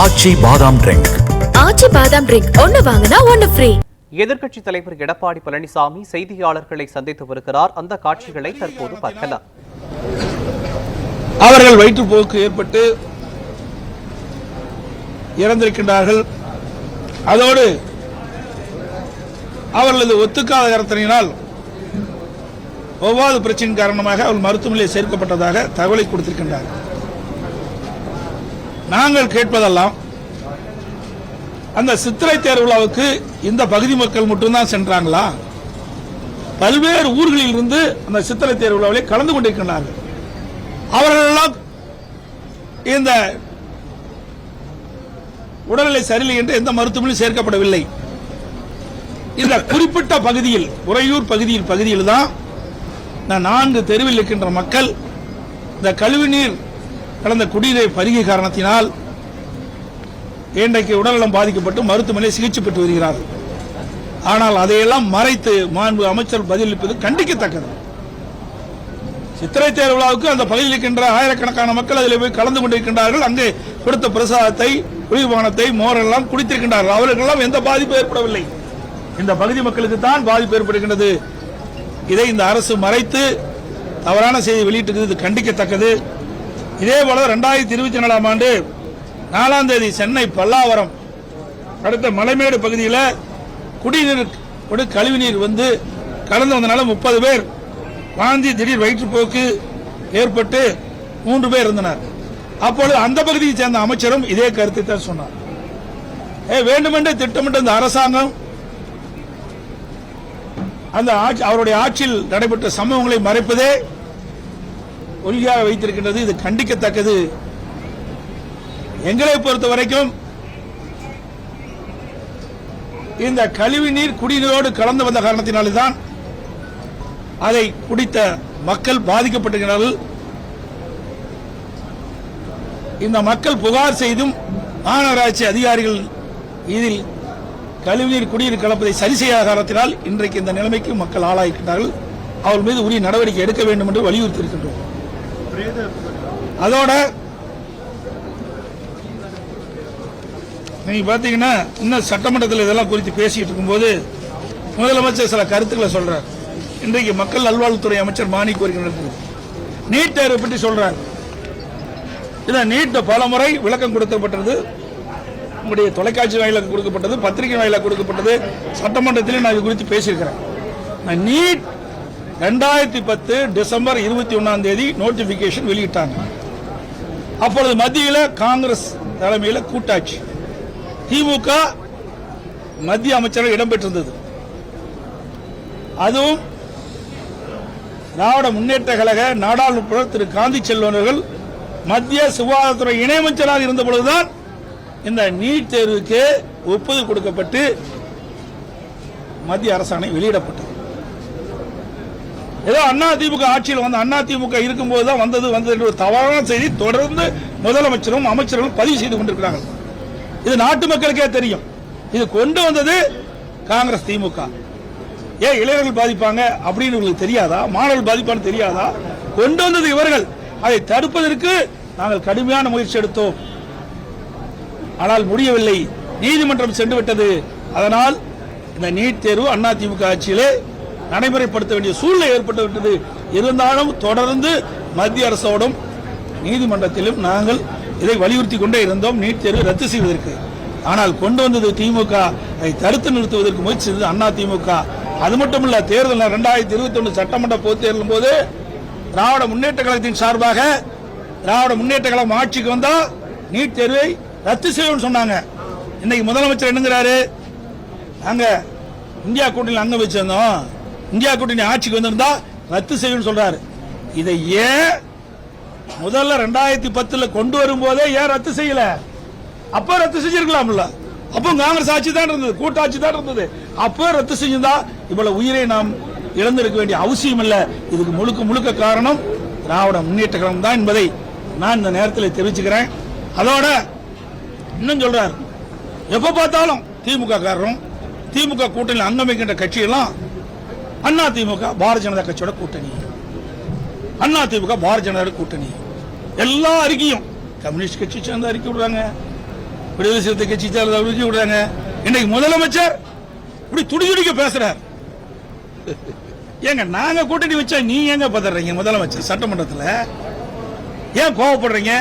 ஆச்சி பாதாம் ட்ரிங்க். ஆச்சி பாதாம் ட்ரிங்க் ஒன்னு வாங்கினா ஒன்னு ஃப்ரீ. எதிர்க்கட்சி தலைவர் எடப்பாடி பழனிசாமி செய்தியாளர்களை சந்தித்து வருகிறார். அந்த காட்சிகளை தற்போது பார்க்கலாம். அவர்கள் வயிற்றுப்போக்கு ஏற்பட்டு இறந்திருக்கின்றார்கள். அதோடு அவர்களது ஒத்துக்காத கருத்தினால் ஒவ்வாத பிரச்சனை காரணமாக அவர்கள் மருத்துவமனையில் சேர்க்கப்பட்டதாக தகவலை கொடுத்திருக்கின்றார்கள். நாங்கள் கேட்பதெல்லாம் அந்த சித்திரை தேர் விழாவுக்கு இந்த பகுதி மக்கள் மட்டும்தான் சென்றாங்களா? பல்வேறு ஊர்களில் இருந்து அந்த சித்திரை தேர் விழாவில் கலந்து கொண்டிருக்கிறார்கள். அவர்களெல்லாம் இந்த உடல்நிலை சரியில்லை என்று எந்த மருத்துவமனையும் சேர்க்கப்படவில்லை. இந்த குறிப்பிட்ட பகுதியில், உறையூர் பகுதியில் தான் இந்த 4 தெருவில் இருக்கின்ற மக்கள் இந்த கழிவுநீர் கலந்த குடிநீர் பருகிய காரணத்தினால் இன்றைக்கு உடல்நலம் பாதிக்கப்பட்டு மருத்துவமனையில் சிகிச்சை பெற்று வருகிறார்கள். ஆனால் அதையெல்லாம் மறைத்து மாண்பு அமைச்சர் பதிலளிப்பது கண்டிக்கத்தக்கது. சித்திரை தேர் விழாவுக்கு அந்த பகுதியில் இருக்கின்ற ஆயிரக்கணக்கான மக்கள் அதில் போய் கலந்து கொண்டிருக்கின்றார்கள். அங்கே கொடுத்த பிரசாதத்தை, குளிர்பானத்தை, மோரெல்லாம் குடித்திருக்கின்றார்கள். அவர்களெல்லாம் எந்த பாதிப்பும் ஏற்படவில்லை. இந்த பகுதி மக்களுக்கு தான் பாதிப்பு ஏற்படுகின்றது. இதை இந்த அரசு மறைத்து தவறான செய்தி வெளியிட்டிருக்கிறது கண்டிக்கத்தக்கது. இதே போல 2024 ஆண்டு 4ஆம் தேதி சென்னை பல்லாவரம் அடுத்த மலைமேடு பகுதியில் குடிநீர் கழிவுநீர் வந்து கலந்து வந்தனால 30 பேர் வாந்தி, திடீர் வயிற்றுப்போக்கு ஏற்பட்டு 3 பேர் இருந்தனர். அப்பொழுது அந்த பகுதியை சேர்ந்த அமைச்சரும் இதே கருத்தை தான் சொன்னார். வேண்டுமென்றே திட்டமிட்ட இந்த அரசாங்கம் அந்த அவருடைய ஆட்சியில் நடைபெற்ற சம்பவங்களை மறைப்பதே ஒழுங்காக வைத்திருக்கின்றது. இது கண்டிக்கத்தக்கது. எங்களை பொறுத்த வரைக்கும் இந்த கழிவுநீர் குடிநீரோடு கலந்து வந்த காரணத்தினால்தான் அதை குடித்த மக்கள் பாதிக்கப்பட்டிருக்கிறார்கள். இந்த மக்கள் புகார் செய்தும் மாநகராட்சி அதிகாரிகள் இதில் கழிவுநீர் குடிநீர் கலப்பதை சரி செய்யாத காரணத்தினால் இன்றைக்கு இந்த நிலைமைக்கு மக்கள் ஆளாகின்றார்கள். அவர்கள் மீது உரிய நடவடிக்கை எடுக்க வேண்டும் என்று வலியுறுத்தி இருக்கின்றோம். அதோட நீங்க பாத்தீங்கன்னா இன்னும் சட்டமன்றத்தில் இதெல்லாம் குறித்து பேசிட்டு இருக்கும்போது முதலமைச்சர் சில கருத்துக்களை சொல்றார். இன்றைக்கு மக்கள் நல்வாழ்வுத்துறை அமைச்சர் மாணிக் கோரிக்கை நீட் தேர்வை பற்றி சொல்றார். இத நீட் பல முறை விளக்கம் கொடுக்கப்பட்டது. உங்களுடைய தொலைக்காட்சி வாயிலாக கொடுக்கப்பட்டது, பத்திரிகை வாயிலாக கொடுக்கப்பட்டது, சட்டமன்றத்திலும் நான் இது குறித்து பேசியிருக்கிறேன். நீட் 2010 டிசம்பர் 21ஆம் தேதி நோட்டிபிகேஷன் வெளியிட்டாங்க. அப்பொழுது மத்தியில் காங்கிரஸ் தலைமையில் கூட்டாட்சி, திமுக மத்திய அமைச்சர்கள் இடம்பெற்றிருந்தது. அதுவும் திராவிட முன்னேற்ற கழக நாடாளுமன்ற திரு காந்தி செல்வன் அவர்கள் மத்திய சுகாதாரத்துறை இணையமைச்சராக இருந்த பொழுதுதான் இந்த நீட் தேர்வுக்கு ஒப்புதல் கொடுக்கப்பட்டு மத்திய அரசாணை வெளியிடப்பட்டது. ஏதோ அதிமுக ஆட்சியில் வந்து அதிமுக இருக்கும்போது தான் வந்தது என்ற ஒரு தவறான செய்தி தொடர்ந்து முதலமைச்சரும் அமைச்சர்களும் பதிவு செய்து கொண்டிருக்கிறார்கள். இது நாட்டு மக்களுக்கே தெரியும். இது கொண்டு வந்தது காங்கிரஸ், திமுக. ஏன் இளைஞர்கள் பாதிப்பாங்க அப்படின்னு உங்களுக்கு தெரியாதா? மாணவர்கள் பாதிப்பான்னு தெரியாதா? கொண்டு வந்தது இவர்கள். அதை தடுப்பதற்கு நாங்கள் கடுமையான முயற்சி எடுத்தோம். ஆனால் முடியவில்லை. நீதிமன்றம் சென்று விட்டது. அதனால் இந்த நீட் தேர்வு அதிமுக ஆட்சியிலே நடைமுறைப்படுத்த வேண்டிய சூழ்நிலை ஏற்பட்டு விட்டது. இருந்தாலும் தொடர்ந்து மத்திய அரசோடும் நீதிமன்றத்திலும் நாங்கள் இதை வலியுறுத்தி கொண்டே இருந்தோம், நீட் தேர்வு ரத்து செய்வதற்கு. ஆனால் கொண்டு வந்தது திமுக. அதை தடுத்து நிறுத்துவதற்கு முயற்சி செய்தது அதிமுக. அது மட்டுமல்ல, தேர்தல் 2021 சட்டமன்ற பொதுத் தேர்தலும் போது திராவிட முன்னேற்ற கழகத்தின் சார்பாக திராவிட முன்னேற்ற கழகம் ஆட்சிக்கு வந்தா நீட் தேர்வை ரத்து செய்யும் சொன்னாங்க. இன்னைக்கு முதலமைச்சர் என்னங்கிறாரு? நாங்க இந்தியா கூட்டணி அங்க வச்சிருந்தோம், இந்தியா கூட்டணி ஆட்சிக்கு வந்திருந்தா ரத்து செய்யும் சொல்றாரு. இதை ஏன் முதல்ல 2010 கொண்டு வரும் போதே ஏன் ரத்து செய்யல? அப்ப ரத்து செஞ்சிருக்கலாம்ல. அப்போ காங்கிரஸ் ஆட்சி தான் இருந்தது, கூட்டாட்சி தான் இருந்தது. அப்போ ரத்து செஞ்சிருந்தா இவ்வளவு உயிரை நாம் இழந்திருக்க வேண்டிய அவசியம் இல்லை. இதுக்கு முழுக்க காரணம் திராவிட முன்னேற்ற கழகம் தான் என்பதை நான் இந்த நேரத்தில் தெரிவிச்சுக்கிறேன். அதோட இன்னும் சொல்றார், எப்ப பார்த்தாலும் திமுக காரரும் திமுக கூட்டணியில் அங்கம் வைக்கின்ற கட்சியெல்லாம் அதிமுக பாரதிய ஜனதா கட்சியோட கூட்டணி, அதிமுக பாரதிய ஜனதா கூட்டணி. எல்லா அறிக்கையும் கம்யூனிஸ்ட் கட்சி சேர்ந்த அறிக்கை விடுறாங்க, விடுதலை சிறுத்தை கட்சி தலைவர் விடுறாங்க. இன்னைக்கு முதலமைச்சர் இப்படி துடிதுடிக்க பேசுறார். ஏங்க நாங்க கூட்டணி வச்சா நீங்க எங்க பதறீங்க? முதலமைச்சர் சட்டமன்றத்தில் ஏன் கோவப்படுறீங்க?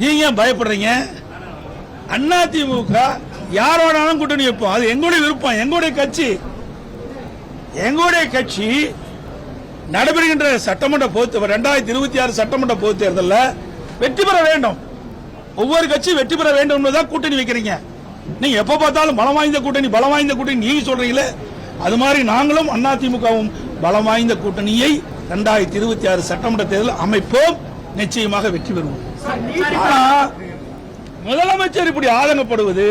நீங்க ஏன் பயப்படுறீங்க? அதிமுக யாரோடாலும் கூட்டணி வைப்போம், அது எங்களுடைய விருப்பம், எங்களுடைய கட்சி நடைபெறுகின்ற சட்டமன்ற பொது 2026 சட்டமன்ற பொது தேர்தலில் வெற்றி பெற வேண்டும். ஒவ்வொரு கட்சியும் வெற்றி பெற வேண்டும் என்பதுதான் கூட்டணி வைக்கிறீங்க. நீங்க எப்ப பார்த்தாலும் பலம் வாய்ந்த கூட்டணி நீங்க சொல்றீங்களே, அது மாதிரி நாங்களும் அதிமுகவும் பலம் வாய்ந்த கூட்டணியை 2026 சட்டமன்ற தேர்தல் அமைப்போம். நிச்சயமாக வெற்றி பெறுவோம். முதலமைச்சர் இப்படி ஆதங்கப்படுவது,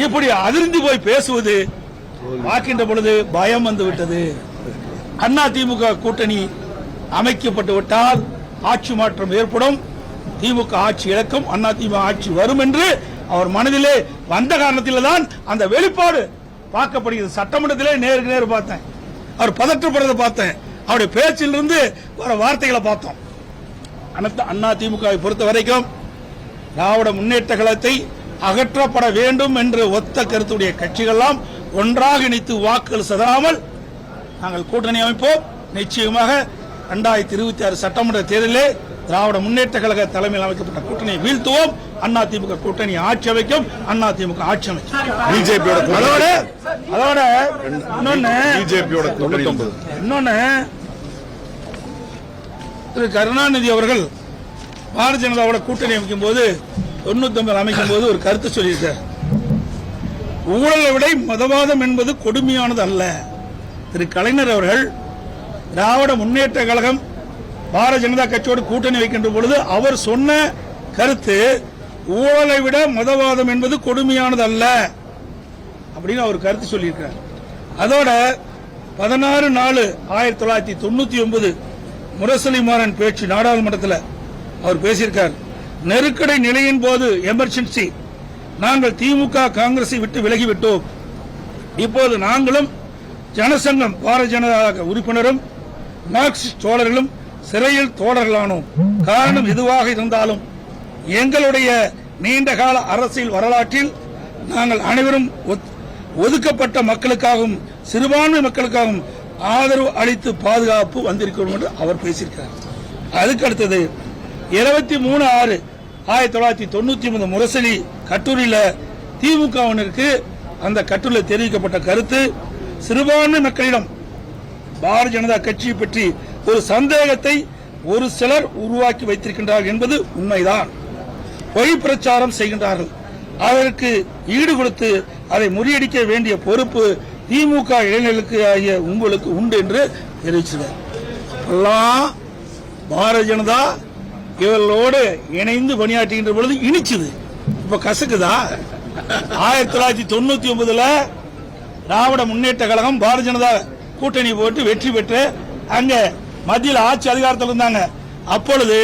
இப்படி அதிர்ந்து போய் பேசுவது பார்க்கின்ற பொழுது பயம் வந்து விட்டது. அதிமுக கூட்டணி அமைக்கப்பட்டு விட்டால் ஆட்சி மாற்றம் ஏற்படும், திமுக ஆட்சி இழக்கும், அதிமுக ஆட்சி வரும் என்று அவர் மனதிலே வந்த காரணத்தில் தான் அந்த வெளிப்பாடு பார்க்கப்படுகிறது. சட்டமன்றத்திலே நேருக்கு நேர் பார்த்தேன், அவர் பதற்றப்படுறதை பார்த்தேன், அவருடைய பேச்சிலிருந்து வர வார்த்தைகளை பார்த்தோம். அதிமுகவை பொறுத்த வரைக்கும் திராவிட முன்னேற்ற கழகத்தை அகற்றப்பட வேண்டும் என்று ஒத்த கருத்துடைய கட்சிகளெல்லாம் ஒன்றாக இணைத்து வாக்குகள் சிதறாமல் நாங்கள் கூட்டணி அமைப்போம். நிச்சயமாக 2026 சட்டமன்ற தேர்தலிலே திராவிட முன்னேற்ற கழக தலைமையில் அமைக்கப்பட்ட கூட்டணியை வீழ்த்துவோம். அதிமுக கூட்டணி ஆட்சி அமைக்கும், அதிமுக ஆட்சி அமைக்கும். அதோட இன்னொன்னு திரு கருணாநிதி அவர்கள் பாரதிய ஜனதாவோட கூட்டணி அமைக்கும் போது 99 அமைக்கும் போது ஒரு கருத்து சொல்லியிருக்கார். ஊழலை விட மதவாதம் என்பது கொடுமையானது அல்ல. திரு கலைஞர் அவர்கள் திராவிட முன்னேற்ற கழகம் பாரதிய ஜனதா கட்சியோடு கூட்டணி வைக்கின்ற பொழுது அவர் சொன்ன கருத்து ஊழலை விட மதவாதம் என்பது கொடுமையானது அல்ல அப்படின்னு அவர் கருத்து சொல்லியிருக்கிறார். அதோட 16/4/1999 முரசொலிமாறன் பேச்சு நாடாளுமன்றத்தில் அவர் பேசியிருக்கார். நெருக்கடி நிலையின் போது எமர்ஜென்சி நாங்கள் திமுக காங்கிரஸை விட்டு விலகிவிட்டோம். இப்போது நாங்களும் ஜனசங்கம் பாரதிய ஜனதா உறுப்பினரும் மார்க்சிஸ்ட் தோழர்களும் சிறையில் தோழர்களானோம். காரணம் எதுவாக இருந்தாலும் எங்களுடைய நீண்டகால அரசியல் வரலாற்றில் நாங்கள் அனைவரும் ஒதுக்கப்பட்ட மக்களுக்காகவும் சிறுபான்மை மக்களுக்காகவும் ஆதரவு அளித்து பாதுகாப்பு வந்திருக்கிறோம் என்று அவர் பேசியிருக்கிறார். அதுக்கு அடுத்தது 23/6/1999 முரசொலி கட்டுரையில் திமுகவினருக்கு அந்த கட்டுரையில் தெரிவிக்கப்பட்ட கருத்து, சிறுபான்மை மக்களிடம் பாரதிய ஜனதா கட்சியை பற்றி ஒரு சந்தேகத்தை ஒரு சிலர் உருவாக்கி வைத்திருக்கின்றார்கள் என்பது உண்மைதான். பொய் பிரச்சாரம் செய்கின்றார்கள். அதற்கு ஈடு கொடுத்து அதை முறியடிக்க வேண்டிய பொறுப்பு திமுக இளைஞர்களுக்கு ஆகிய உங்களுக்கு உண்டு என்று தெரிவித்தார். பாரதிய ஜனதா இவர்களோடு இணைந்து பணியாற்றுகின்ற பொழுது இனிச்சுது, இப்ப கசக்குதா? 1999 திராவிட முன்னேற்ற கழகம் பாரதிய ஜனதா கூட்டணி போட்டு வெற்றி பெற்று அங்க மத்தியில் ஆட்சி அதிகாரத்தில் இருந்தாங்க. அப்பொழுது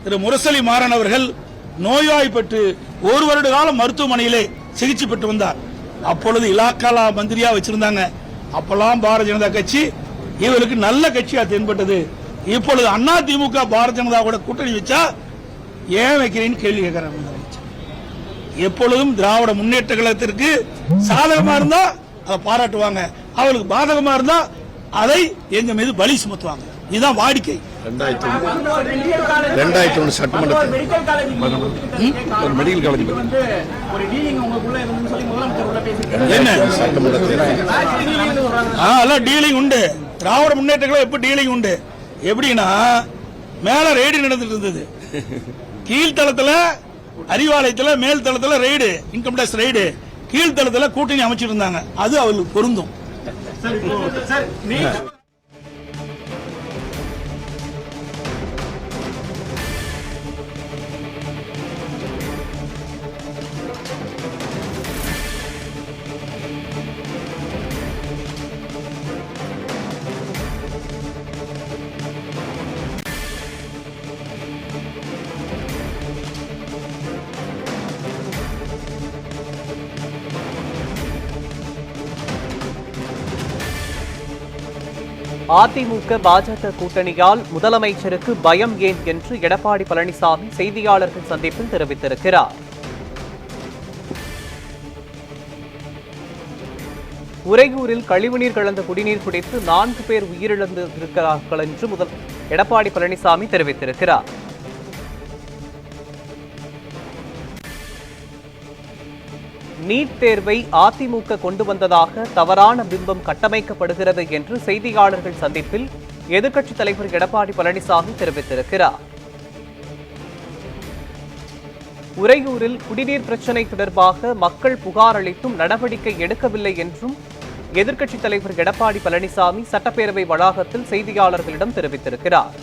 திரு முரசொலி மாறன் அவர்கள் நோய்வாய்ப்பட்டு 1 வருட காலம் மருத்துவமனையிலே சிகிச்சை பெற்று வந்தார். அப்பொழுது இலாக்கா மந்திரியா வச்சிருந்தாங்க. அப்பெல்லாம் பாரதிய ஜனதா கட்சி இவருக்கு நல்ல கட்சியா தென்பட்டது. இப்பொழுது அதிமுக பாரதிய ஜனதா கூட கூட்டணி வச்சா ஏன் வைக்கிறேன்னு கேள்வி கேட்கிறாங்க. எப்பொழுதும் திராவிட முன்னேற்ற கழகத்திற்கு சாதகமா இருந்தா அதை பாராட்டுவாங்க, அவளுக்கு பாதகமா இருந்தா அதை எங்க மீது பலி சுமத்துவாங்க. இதுதான் வாடிக்கை. 2001 சட்டமன்றத்தில் மெடிக்கல் காலேஜ் என்ன டீலிங் உண்டு. திராவிட முன்னேற்ற கழகம் எப்படி டீலிங் உண்டு? எப்படின்னா மேல ரெய்டு நடந்துட்டு இருந்தது, கீழ்த்தளத்துல அறிவாலயத்துல மேல் தளத்துல ரெய்டு, இன்கம் டாக்ஸ் ரெய்டு, கீழ்த்தளத்துல கூட்டணி அமைச்சிட்டு இருந்தாங்க. அது அவங்களுக்கு பொருந்தும். அதிமுக பாஜக கூட்டணியால் முதலமைச்சருக்கு பயம் ஏன் என்று எடப்பாடி பழனிசாமி செய்தியாளர்கள் சந்திப்பில் தெரிவித்திருக்கிறார். உறையூரில் கழிவுநீர் கலந்த குடிநீர் குடித்து 4 பேர் உயிரிழந்திருக்கிறார்கள் என்று எடப்பாடி பழனிசாமி தெரிவித்திருக்கிறார். நீட் தேர்வை அதிமுக கொண்டு வந்ததாக தவறான பிம்பம் கட்டமைக்கப்படுகிறது என்று செய்தியாளர்கள் சந்திப்பில் எதிர்க்கட்சித் தலைவர் எடப்பாடி பழனிசாமி தெரிவித்திருக்கிறார். உறையூரில் குடிநீர் பிரச்சினை தொடர்பாக மக்கள் புகார் அளித்தும் நடவடிக்கை எடுக்கவில்லை என்றும் எதிர்க்கட்சித் தலைவர் எடப்பாடி பழனிசாமி சட்டப்பேரவை வளாகத்தில் செய்தியாளர்களிடம் தெரிவித்திருக்கிறார்.